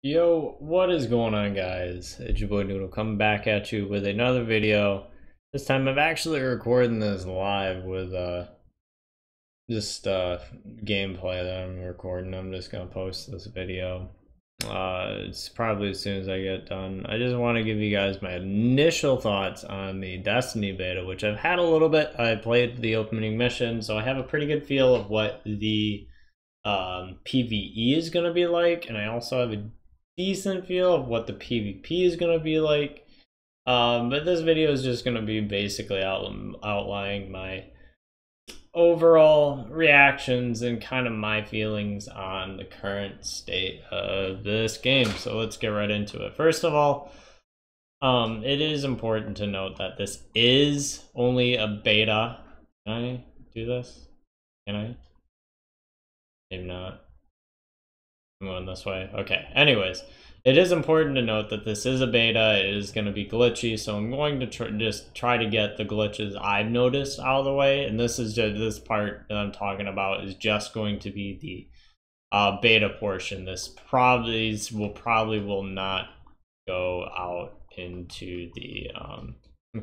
Yo, what is going on, guys? It's your boy Noodle coming back at you with another video. This time I'm actually recording this live with just gameplay that I'm recording. I'm just gonna post this video. It's probably as soon as I get done. I just want to give you guys my initial thoughts on the Destiny beta, which I've had a little bit. I played the opening mission, so I have a pretty good feel of what the PvE is gonna be like, and I also have a decent feel of what the PvP is going to be like. But this video is just going to be basically outlining my overall reactions and kind of my feelings on the current state of this game. So let's get right into it. First of all, it is important to note that this is only a beta. Can I do this? Can I? Maybe not. I'm going this way. Okay. Anyways, it is important to note that this is a beta. It is going to be glitchy, so I'm going to just try to get the glitches I've noticed out of the way. And this is just this part that I'm talking about is just going to be the beta portion. This probably will not go out into the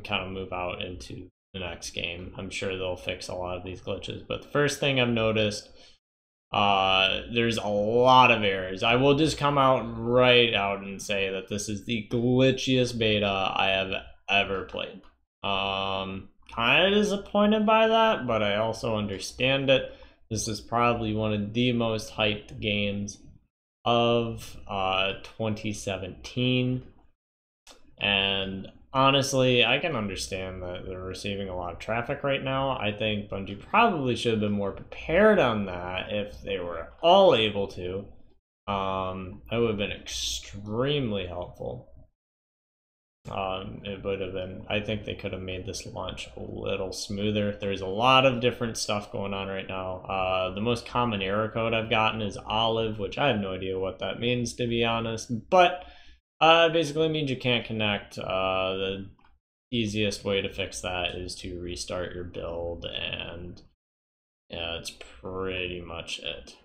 kind of move out into the next game. I'm sure they'll fix a lot of these glitches. But the first thing I've noticed, there's a lot of errors. I will just come out right out and say that this is the glitchiest beta I have ever played. Kind of disappointed by that, but I also understand it. This is probably one of the most hyped games of 2017, and honestly, I can understand that they're receiving a lot of traffic right now. I think Bungie probably should have been more prepared on that if they were all able to. That would have been extremely helpful. It would have been, I think they could have made this launch a little smoother. There's a lot of different stuff going on right now. The most common error code I've gotten is olive, which I have no idea what that means, to be honest, but basically means you can't connect. The easiest way to fix that is to restart your build, and yeah, it's pretty much it.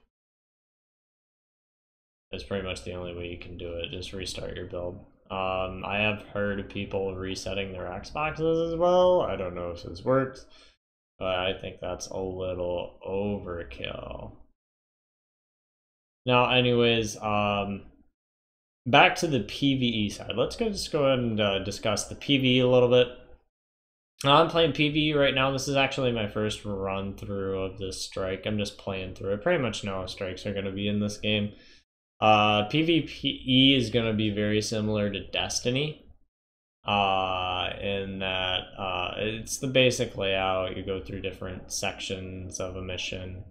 That's pretty much the only way you can do it, just restart your build. I have heard of people resetting their Xboxes as well. I don't know if this works, but I think that's a little overkill. Now, anyways, back to the PvE side. Let's just go ahead and discuss the PvE a little bit. I'm playing PvE right now. This is actually my first run through of this strike. I'm just playing through it. Pretty much know how strikes are going to be in this game. PvE is going to be very similar to Destiny, in that it's the basic layout. You go through different sections of a mission,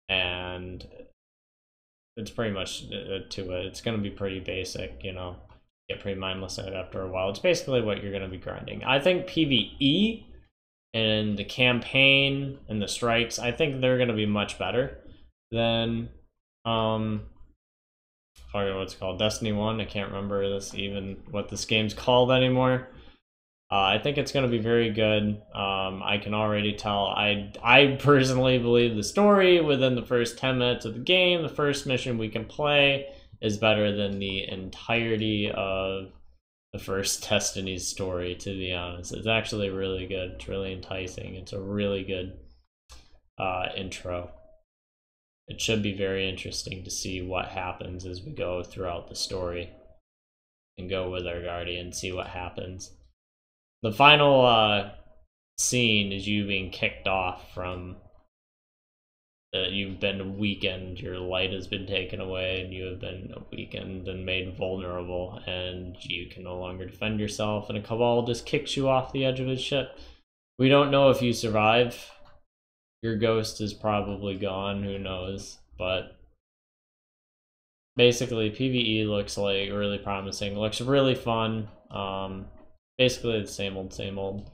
and it's pretty much to it. It's going to be pretty basic, you know, get pretty mindless at it after a while. It's basically what you're going to be grinding. I think PvE and the campaign and the strikes, I think they're going to be much better than I don't know what's called, Destiny 1. I can't remember what this game's called anymore. I think it's going to be very good. I can already tell. I personally believe the story within the first 10 minutes of the game, the first mission we can play, is better than the entirety of the first Destiny's story, to be honest. It's actually really good. It's really enticing. It's a really good intro. It should be very interesting to see what happens as we go throughout the story and go with our guardian, see what happens. The final scene is you being kicked off from you've been weakened, your light has been taken away, and you have been weakened and made vulnerable, and you can no longer defend yourself, and a Cabal just kicks you off the edge of his ship. We don't know if you survive. Your ghost is probably gone, who knows, but basically PvE looks like really promising, looks really fun. Basically the same old, same old.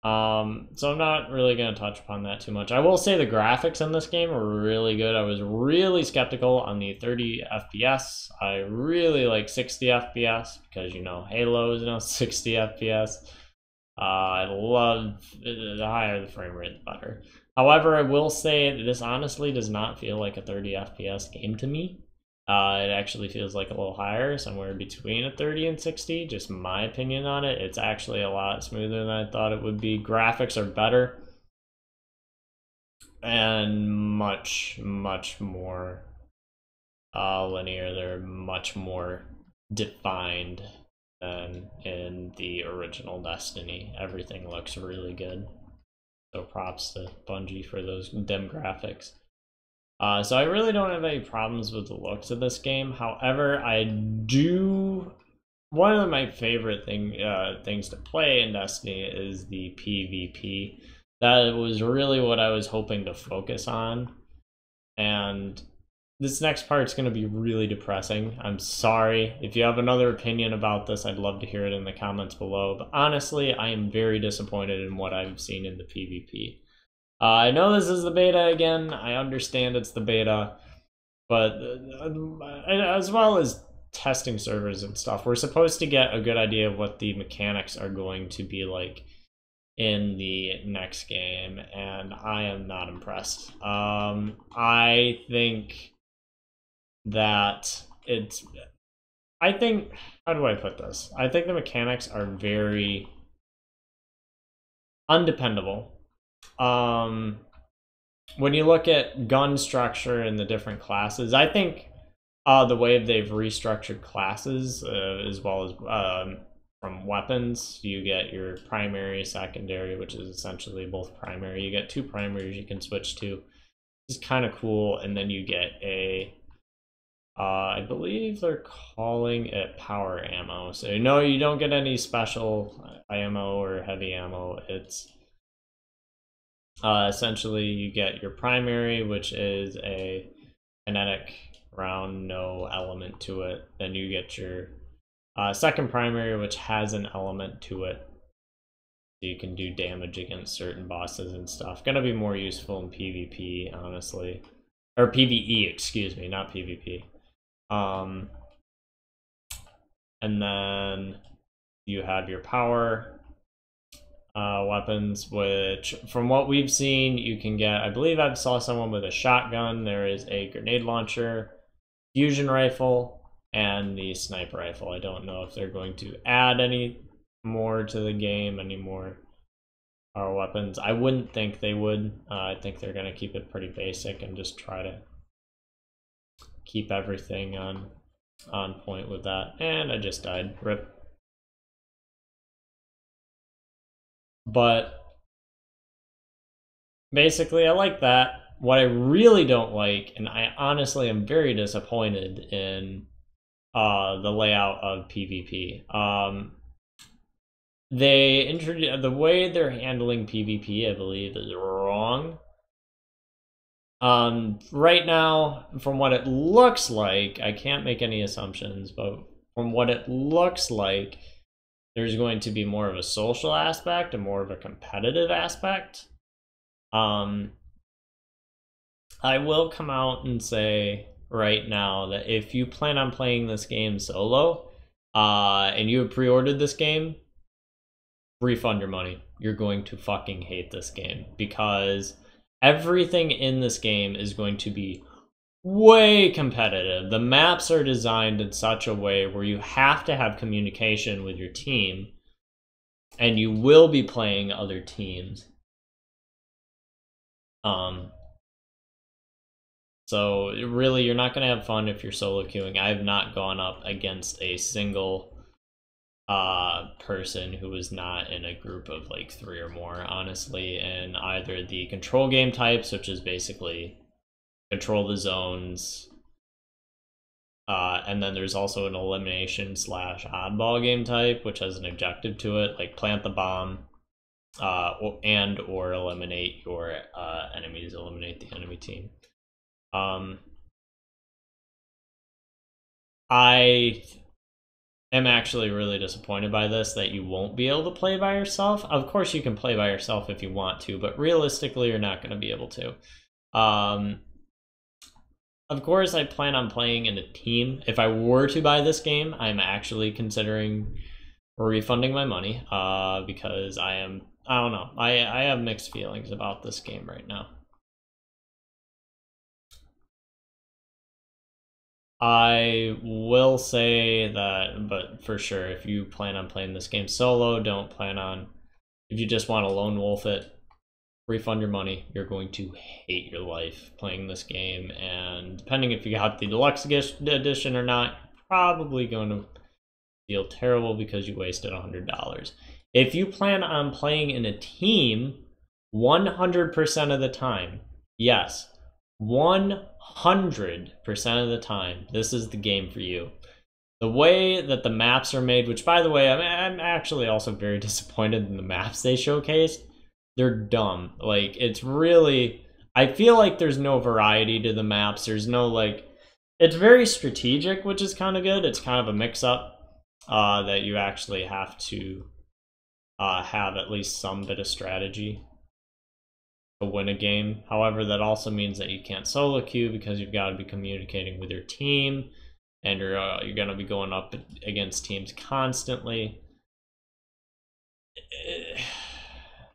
So I'm not really going to touch upon that too much. I will say the graphics in this game are really good. I was really skeptical on the 30 FPS. I really like 60 FPS because, you know, Halo is now 60 FPS. I love the higher the frame rate, the better. However, I will say this honestly does not feel like a 30 FPS game to me. It actually feels like a little higher, somewhere between a 30 and 60, just my opinion on it. It's actually a lot smoother than I thought it would be. Graphics are better and much more linear. They're much more defined than in the original Destiny. Everything looks really good. So props to Bungie for those dim graphics. So I really don't have any problems with the looks of this game. However, I do. One of my favorite things to play in Destiny is the PvP. That was really what I was hoping to focus on. And this next part's going to be really depressing. I'm sorry. If you have another opinion about this, I'd love to hear it in the comments below. But honestly, I am very disappointed in what I've seen in the PvP. I know this is the beta again. I understand it's the beta. But as well as testing servers and stuff, we're supposed to get a good idea of what the mechanics are going to be like in the next game, and I am not impressed. I think that how do I put this? I think the mechanics are very undependable. When you look at gun structure and the different classes, I think the way they've restructured classes, as well as from weapons, you get your primary, secondary, which is essentially both primary. You get two primaries you can switch to. It's kind of cool, and then you get a I believe they're calling it power ammo. So no, you don't get any special ammo or heavy ammo. It's essentially you get your primary, which is a kinetic round, no element to it. Then you get your second primary, which has an element to it. So you can do damage against certain bosses and stuff. Gonna be more useful in PvP, honestly. Or PvE, excuse me, not PvP. And then you have your power weapons, which from what we've seen, you can get, I believe I saw someone with a shotgun. There is a grenade launcher, fusion rifle, and the sniper rifle. I don't know if they're going to add any more to the game, any more power weapons. I wouldn't think they would. I think they're going to keep it pretty basic and just try to keep everything on point with that. And I just died. Rip. But basically, I like that. What I really don't like, and I honestly am very disappointed in the layout of PvP. They introduced the way they're handling PvP, I believe, is wrong. Right now, from what it looks like, I can't make any assumptions, but from what it looks like, there's going to be more of a social aspect and more of a competitive aspect. I will come out and say right now that if you plan on playing this game solo, and you have pre-ordered this game, refund your money. You're going to fucking hate this game, because everything in this game is going to be way competitive. The maps are designed in such a way where you have to have communication with your team, and you will be playing other teams. So really, you're not going to have fun if you're solo queuing. I have not gone up against a single person who was not in a group of like 3 or more, honestly, in either the control game types, which is basically control the zones, and then there's also an elimination / oddball game type, which has an objective to it, like plant the bomb, and or eliminate your enemies, eliminate the enemy team. I am actually really disappointed by this, that you won't be able to play by yourself. Of course you can play by yourself if you want to, but realistically you're not going to be able to. Of course I plan on playing in a team. If I were to buy this game, I'm actually considering refunding my money, because I don't know, I have mixed feelings about this game right now. I will say that, but for sure, if you plan on playing this game solo, don't plan on, if you just want to lone wolf it, refund your money. You're going to hate your life playing this game, and depending if you got the deluxe edition or not, you're probably going to feel terrible because you wasted $100. If you plan on playing in a team 100% of the time, yes, 100% of the time, this is the game for you. The way that the maps are made, which by the way, I'm actually also very disappointed in the maps they showcased. They're dumb. Like, it's really, I feel like there's no variety to the maps. There's no, like, it's very strategic, which is kind of good. It's kind of a mix-up that you actually have to have at least some bit of strategy to win a game. However, that also means that you can't solo queue because you've got to be communicating with your team, and you're going to be going up against teams constantly.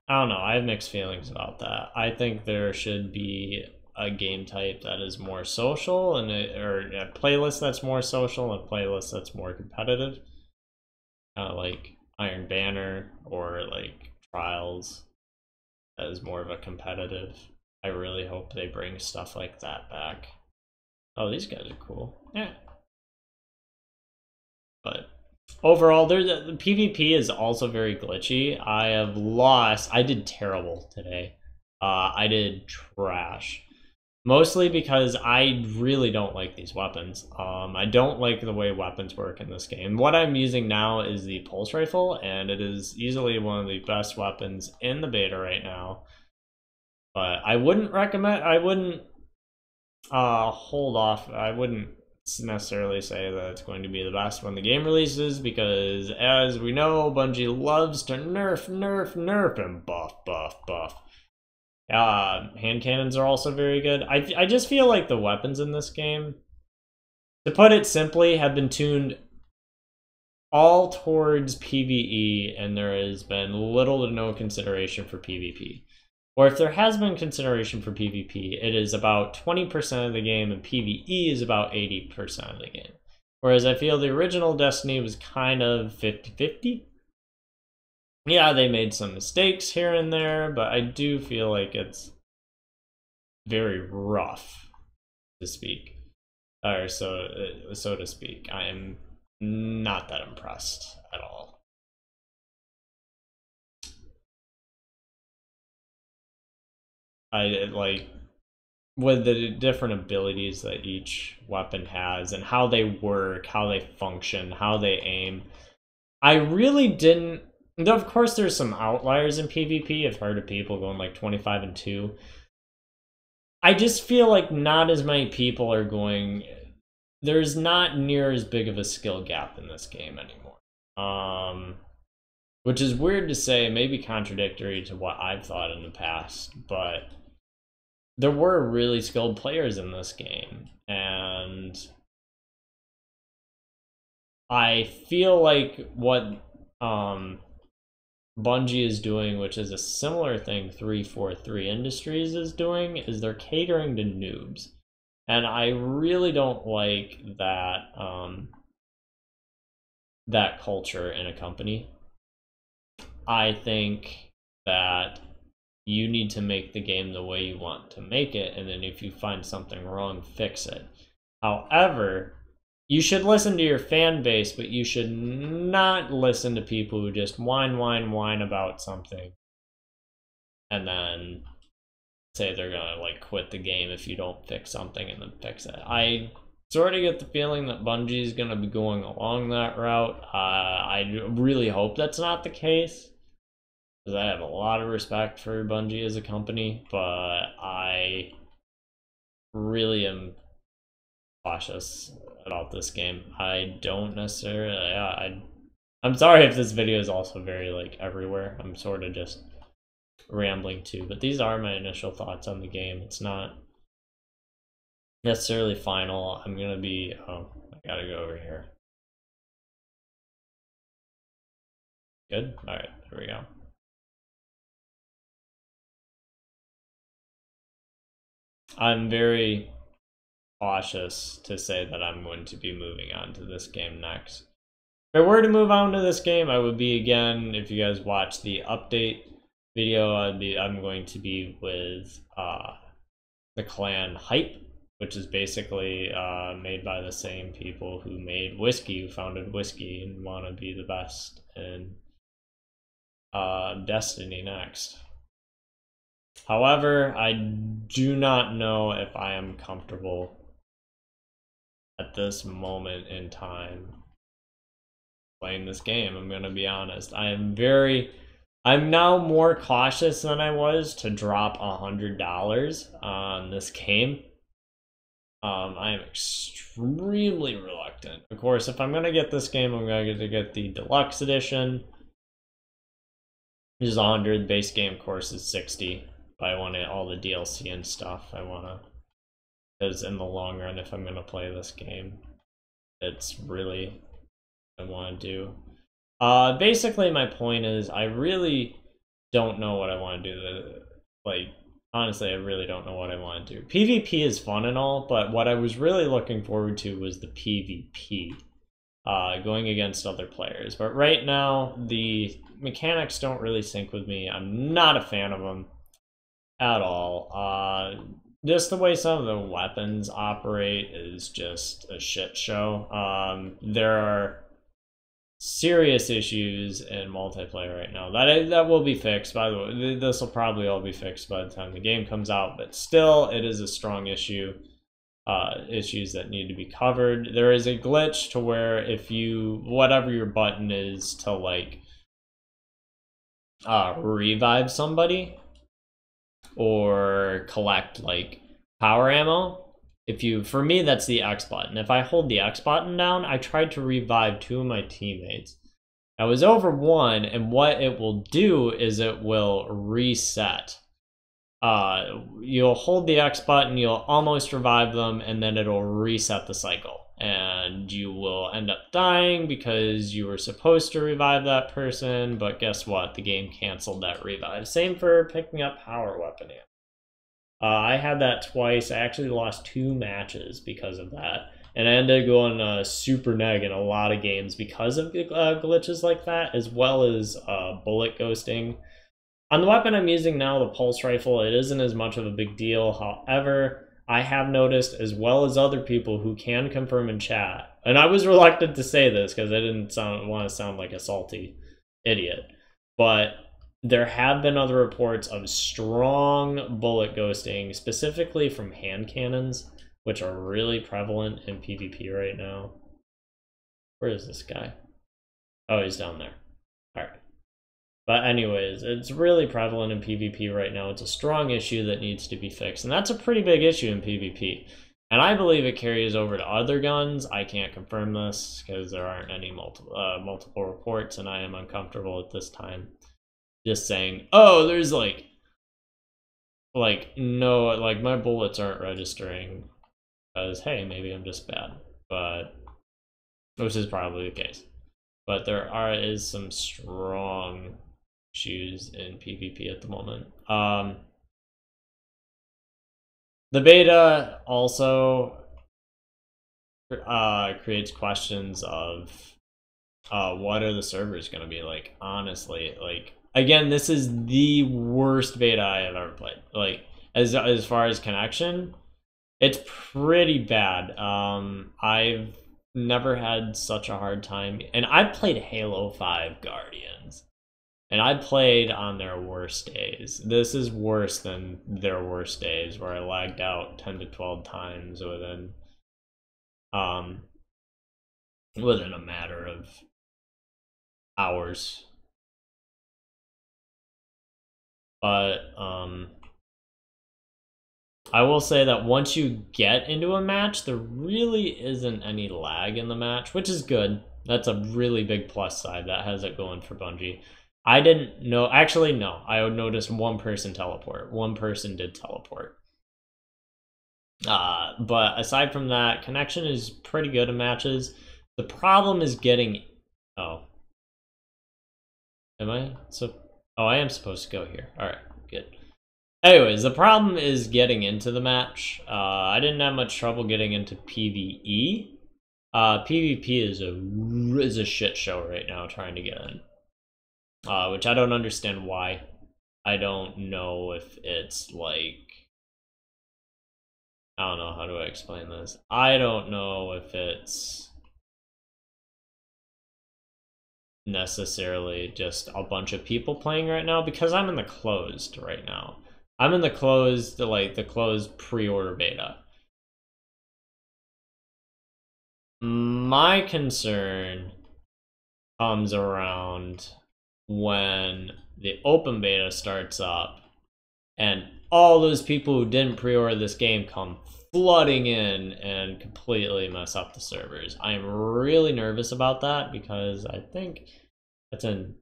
I don't know. I have mixed feelings about that. I think there should be a game type that is more social, and or a playlist that's more social and a playlist that's more competitive, kind of like Iron Banner or like Trials as more of a competitive. I really hope they bring stuff like that back. Oh, these guys are cool. Yeah. But overall, the PvP is also very glitchy. I did terrible today. I did trash. Mostly because I really don't like these weapons. I don't like the way weapons work in this game. What I'm using now is the pulse rifle, and it is easily one of the best weapons in the beta right now. But I wouldn't recommend, I wouldn't hold off, I wouldn't necessarily say that it's going to be the best when the game releases, because as we know, Bungie loves to nerf, and buff. Hand cannons are also very good. I just feel like the weapons in this game, to put it simply, have been tuned all towards PvE, and there has been little to no consideration for PvP. Or if there has been consideration for PvP, it is about 20% of the game, and PvE is about 80% of the game. Whereas I feel the original Destiny was kind of 50-50. Yeah, they made some mistakes here and there, but I do feel like it's very rough, to speak, or so to speak. I am not that impressed at all. I like with the different abilities that each weapon has and how they work, how they function, how they aim. I really didn't. Of course, there's some outliers in PvP. I've heard of people going like 25-2. I just feel like not as many people are going. There's not near as big of a skill gap in this game anymore. Which is weird to say, maybe contradictory to what I've thought in the past, but there were really skilled players in this game, and I feel like what Bungie is doing, which is a similar thing 343 Industries is doing, is they're catering to noobs. And I really don't like that that culture in a company. I think that you need to make the game the way you want to make it, and then if you find something wrong, fix it. However, you should listen to your fan base, but you should not listen to people who just whine about something and then say they're gonna like quit the game if you don't fix something and then fix it. I sort of get the feeling that Bungie is gonna be going along that route. I really hope that's not the case, because I have a lot of respect for Bungie as a company, but I really am cautious about this game. I don't necessarily. I'm sorry if this video is also very like everywhere. I'm sort of just rambling too, but these are my initial thoughts on the game. It's not necessarily final. I'm gonna be. Oh, I gotta go over here. Good. All right, there we go. I'm very cautious to say that I'm going to be moving on to this game next. If I were to move on to this game, I would be, again, if you guys watch the update video, I'm going to be with the clan Hype, which is basically made by the same people who made Whiskey, who founded Whiskey, and want to be the best in Destiny next. However, I do not know if I am comfortable at this moment in time playing this game. I'm going to be honest. I'm now more cautious than I was to drop $100 on this game. I am extremely reluctant. Of course, if I'm going to get this game, I'm going to get the deluxe edition, which is 100. The base game, of course, is 60. But I want all the DLC and stuff. I want to, because in the long run, if I'm going to play this game, it's really I want to do. Basically, my point is, I really don't know what I want to do. Like, honestly, I really don't know what I want to do. PvP is fun and all, but what I was really looking forward to was the PvP, going against other players. But right now, the mechanics don't really sync with me. I'm not a fan of them at all. Just the way some of the weapons operate is just a shit show. There are serious issues in multiplayer right now that will be fixed. By the way, this will probably all be fixed by the time the game comes out, but still, it is a strong issue. Issues that need to be covered. There is a glitch to where if you, whatever your button is to like revive somebody or collect like power ammo, for me, that's the X button. If I hold the X button down, I tried to revive 2 of my teammates. I was over 1, and what it will do is it will reset. You'll hold the X button, you'll almost revive them, and then it'll reset the cycle. And you will end up dying because you were supposed to revive that person, but guess what? The game canceled that revive. Same for picking up power weapon ammo. I had that twice. I actually lost 2 matches because of that. And I ended up going super neg in a lot of games because of glitches like that, as well as bullet ghosting. On the weapon I'm using now, the pulse rifle, it isn't as much of a big deal. However, I have noticed, as well as other people who can confirm in chat, and I was reluctant to say this because I didn't want to sound like a salty idiot, but there have been other reports of strong bullet ghosting, specifically from hand cannons, which are really prevalent in PvP right now. Where is this guy? Oh, he's down there. Alright. But anyways, it's really prevalent in PvP right now. It's a strong issue that needs to be fixed, and that's a pretty big issue in PvP. And I believe it carries over to other guns. I can't confirm this because there aren't any multiple reports, and I am uncomfortable at this time just saying, oh, there's no, like my bullets aren't registering because, hey, maybe I'm just bad, but which is probably the case. But there is some strong issues in PvP at the moment. The beta also creates questions of what are the servers going to be like. Honestly, like, again, this is the worst beta I have ever played. Like, as far as connection, it's pretty bad. I've never had such a hard time, and I've played Halo 5 Guardians, and I played on their worst days. This is worse than their worst days, where I lagged out 10 to 12 times within a matter of hours. But I will say that once you get into a match, there really isn't any lag in the match, which is good. That's a really big plus side. That has it going for Bungie. I didn't know, actually no, I noticed one person teleport. One person did teleport. But aside from that, connection is pretty good in matches. The problem is getting, oh, am I? So, oh, I am supposed to go here. All right, good. Anyways, the problem is getting into the match. I didn't have much trouble getting into PvE. PvP is a shit show right now trying to get in. Which I don't understand why. I don't know if it's like... I don't know, how do I explain this? I don't know if it's necessarily just a bunch of people playing right now, because I'm in the closed right now. I'm in the closed, the closed pre-order beta. My concern comes around when the open beta starts up and all those people who didn't pre-order this game come flooding in and completely mess up the servers. I'm really nervous about that because I think that's in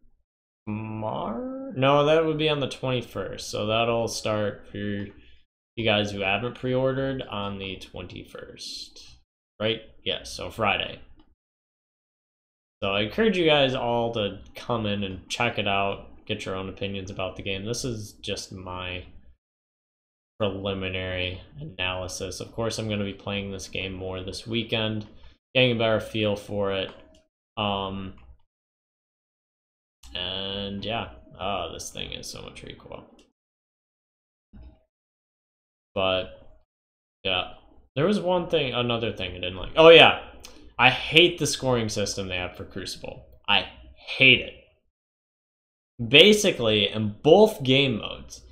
March? No, that would be on the 21st. So that'll start for you guys who haven't pre-ordered on the 21st. Right? Yes, so Friday. So I encourage you guys all to come in and check it out, get your own opinions about the game. This is just my preliminary analysis. Of course, I'm going to be playing this game more this weekend, getting a better feel for it. And yeah, this thing is so much recoil. But yeah, there was another thing I didn't like. Oh yeah, I hate the scoring system they have for Crucible. I hate it. Basically, in both game modes,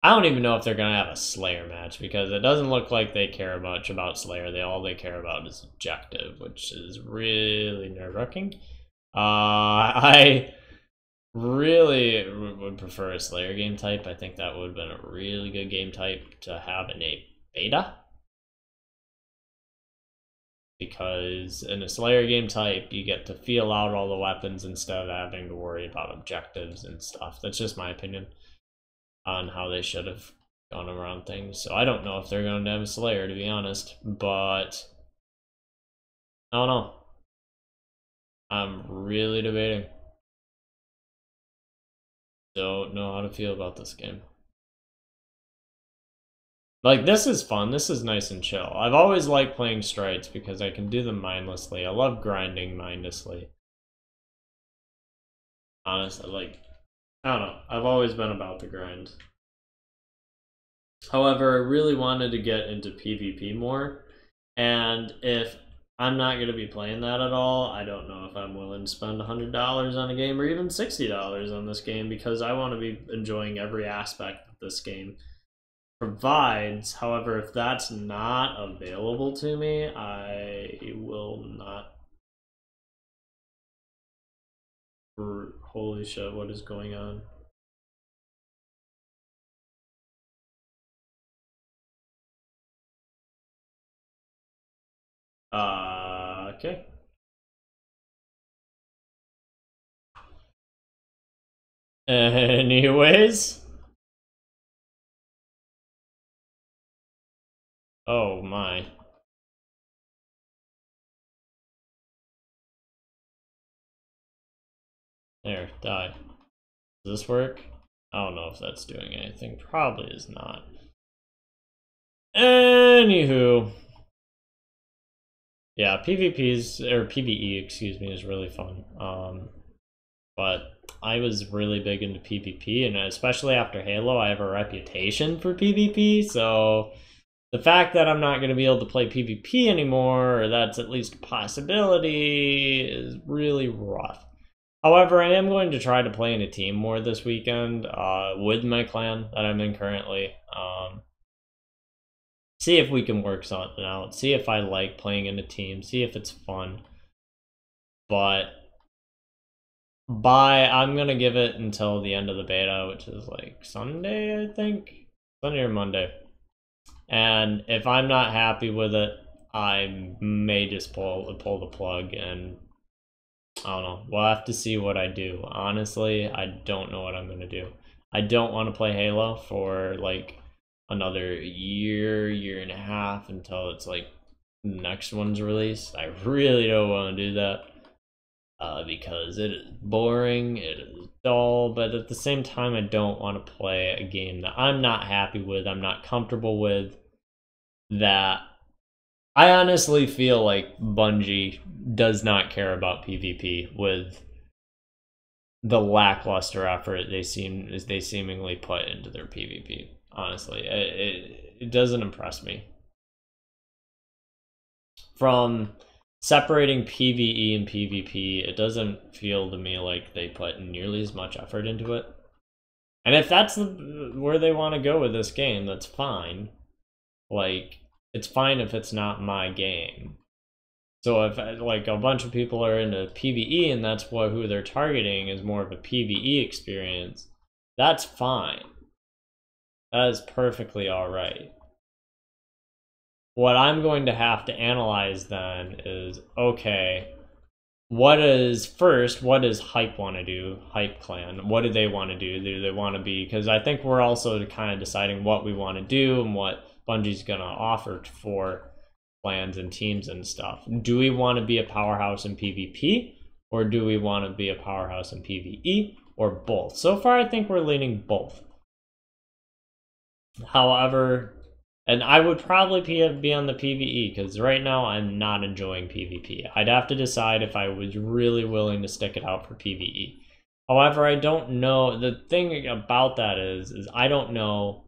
I don't even know if they're gonna have a Slayer match because it doesn't look like they care much about Slayer. All they care about is objective, which is really nerve-wracking. I really would prefer a Slayer game type. I think that would have been a really good game type to have in a beta. Because in a Slayer game type, you get to feel out all the weapons instead of having to worry about objectives and stuff. That's just my opinion on how they should have gone around things. So I don't know if they're going to have a Slayer, to be honest. But I don't know. I'm really debating. Don't know how to feel about this game. Like, this is fun. This is nice and chill. I've always liked playing Strides because I can do them mindlessly. I love grinding mindlessly. Honestly, like, I don't know. I've always been about the grind. However, I really wanted to get into PvP more. And if I'm not going to be playing that at all, I don't know if I'm willing to spend $100 on a game or even $60 on this game because I want to be enjoying every aspect of this game provides. However, if that's not available to me, I will not. Holy shit, what is going on? Okay. Anyways. Oh my. There, die. Does this work? I don't know if that's doing anything. Probably is not. Anywho. Yeah, PvP's, or PvE, excuse me, is really fun. But I was really big into PvP, and especially after Halo, I have a reputation for PvP, so the fact that I'm not going to be able to play PvP anymore, or that's at least a possibility, is really rough. However, I am going to try to play in a team more this weekend with my clan that I'm in currently. See if we can work something out. See if I like playing in a team. See if it's fun. But I'm going to give it until the end of the beta, which is like Sunday, I think. Sunday or Monday. And if I'm not happy with it, I may just pull the plug, and I don't know. We'll have to see what I do. Honestly, I don't know what I'm going to do. I don't want to play Halo for like another year and a half until it's like the next one's released. I really don't want to do that. because it is boring, it is dull, but at the same time, I don't want to play a game that I'm not happy with, I'm not comfortable with, that I honestly feel like Bungie does not care about PvP with the lackluster effort they seemingly put into their PvP. Honestly, it doesn't impress me. From separating PvE and PvP, it doesn't feel to me like they put nearly as much effort into it. And if that's where they want to go with this game, that's fine. Like, it's fine if it's not my game. So if like a bunch of people are into PvE and that's who they're targeting is more of a PvE experience, that's fine. That is perfectly all right. What I'm going to have to analyze then is, okay, what does Hype want to do? Hype Clan, what do they want to do? Do they want to be, because I think we're also kind of deciding what we want to do and what Bungie's going to offer for plans and teams and stuff. Do we want to be a powerhouse in PvP, or do we want to be a powerhouse in PvE, or both? So far, I think we're leaning both. However, and I would probably be on the PvE, because right now I'm not enjoying PvP. I'd have to decide if I was really willing to stick it out for PvE. However, I don't know. The thing about that is I don't know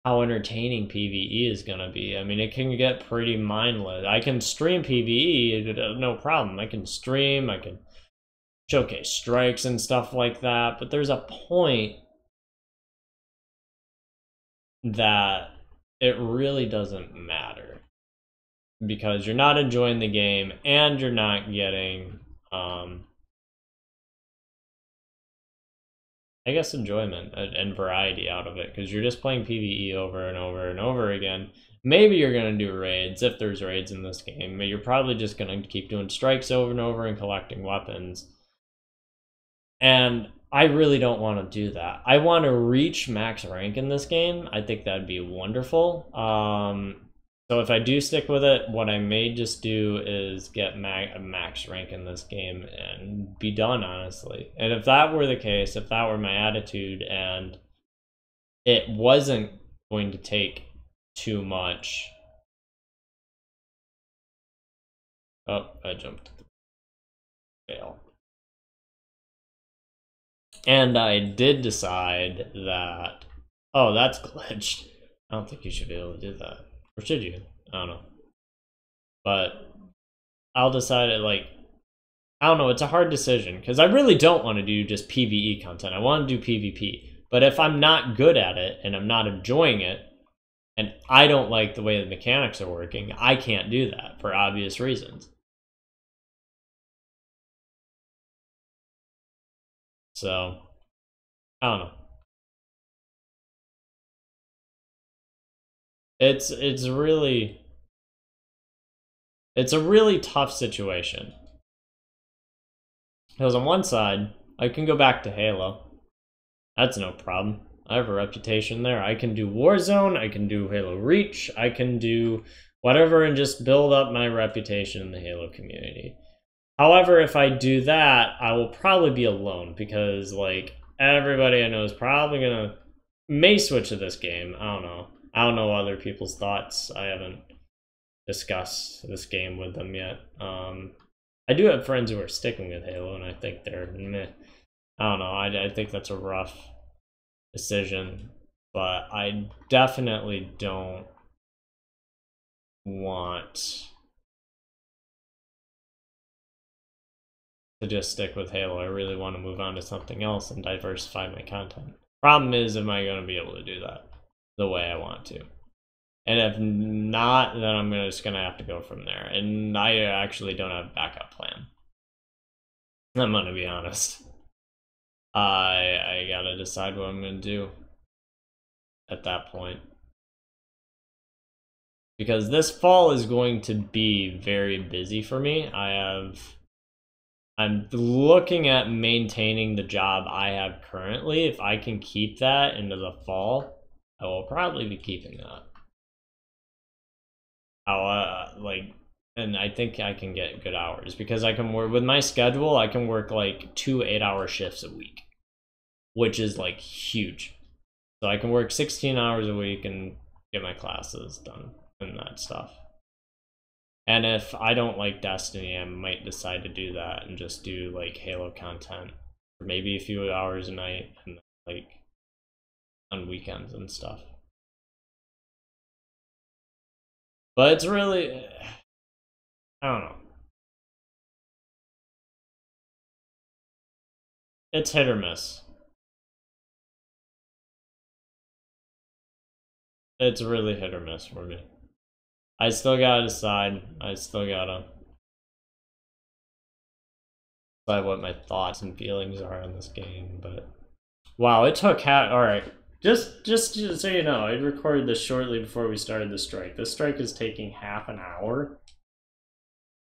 how entertaining PvE is going to be. I mean, it can get pretty mindless. I can stream PvE, no problem. I can stream, I can showcase strikes and stuff like that, but there's a point that it really doesn't matter, because you're not enjoying the game and you're not getting, I guess, enjoyment and variety out of it, because you're just playing PvE over and over and over again. Maybe you're going to do raids, if there's raids in this game, but you're probably just going to keep doing strikes over and over and collecting weapons. And I really don't want to do that. I want to reach max rank in this game. I think that'd be wonderful. So if I do stick with it, what I may just do is get a max rank in this game and be done, honestly. And if that were the case, if that were my attitude, and it wasn't going to take too much... Oh, I jumped. Fail. And I did decide that... Oh, that's glitched. I don't think you should be able to do that. Or should you? I don't know. But I'll decide it, like... I don't know, it's a hard decision, because I really don't want to do just PvE content. I want to do PvP. But if I'm not good at it, and I'm not enjoying it, and I don't like the way the mechanics are working, I can't do that, for obvious reasons. So, I don't know. It's a really tough situation. Because on one side, I can go back to Halo. That's no problem. I have a reputation there. I can do Warzone, I can do Halo Reach, I can do whatever and just build up my reputation in the Halo community. However, if I do that, I will probably be alone, because like everybody I know is probably may switch to this game. I don't know. I don't know other people's thoughts. I haven't discussed this game with them yet. I do have friends who are sticking with Halo, and I think they're meh. I don't know. I think that's a rough decision, but I definitely don't want to just stick with Halo. I really want to move on to something else and diversify my content. Problem is, am I going to be able to do that the way I want to? And if not, then I'm just going to have to go from there. And I actually don't have a backup plan. I'm going to be honest. I got to decide what I'm going to do at that point. Because this fall is going to be very busy for me. I'm looking at maintaining the job I have currently. If I can keep that into the fall, I will probably be keeping that. Like, and I think I can get good hours because I can work with my schedule. I can work like 2 8-hour shifts a week, which is like huge. So I can work 16 hours a week and get my classes done and that stuff. And if I don't like Destiny, I might decide to do that and just do like Halo content for maybe a few hours a night and like on weekends and stuff. But it's really, I don't know. It's hit or miss. It's really hit or miss for me. I still gotta decide. I still gotta decide what my thoughts and feelings are on this game. But wow, it took all right. Just so you know, I recorded this shortly before we started the strike. The strike is taking half an hour.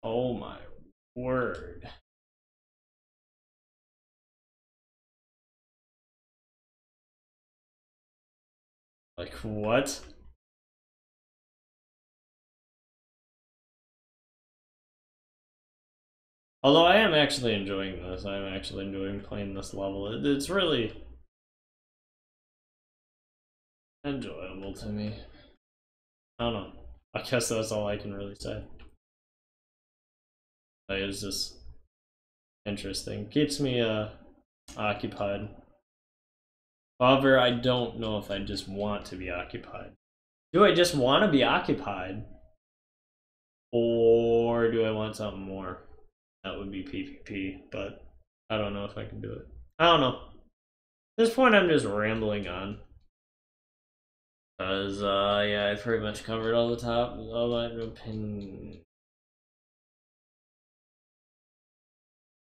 Oh my word. Like, what? Although I am actually enjoying this. I am actually enjoying playing this level. It's really enjoyable to me. I don't know. I guess that's all I can really say. Like, it's just interesting. Keeps me occupied. However, I don't know if I just want to be occupied. Do I just want to be occupied? Or do I want something more? That would be PvP, but I don't know if I can do it. I don't know. At this point, I'm just rambling on. Because, yeah, I pretty much covered all the top, all that opinion.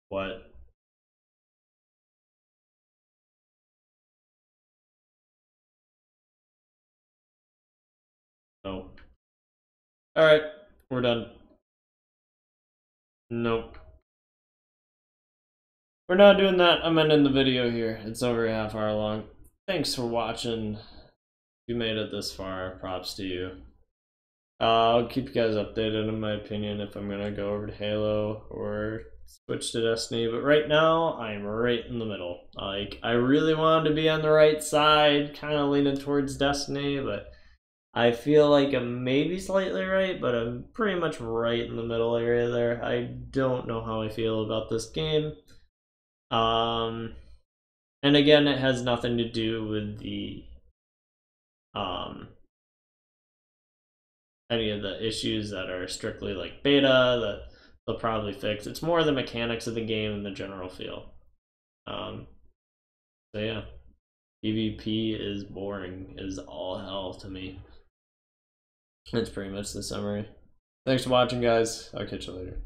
What? No. Alright, we're done. Nope. We're not doing that. I'm ending the video here. It's over a half hour long. Thanks for watching. If you made it this far, props to you. I'll keep you guys updated on my opinion if I'm gonna go over to Halo or switch to Destiny, but right now I'm right in the middle. Like, I really wanted to be on the right side, kind of leaning towards Destiny, but I feel like I'm maybe slightly right, but I'm pretty much right in the middle area there. I don't know how I feel about this game. And again, it has nothing to do with the any of the issues that are strictly like beta that they'll probably fix. It's more the mechanics of the game and the general feel. So yeah, PvP is boring as all hell to me. That's pretty much the summary. Thanks for watching, guys. I'll catch you later.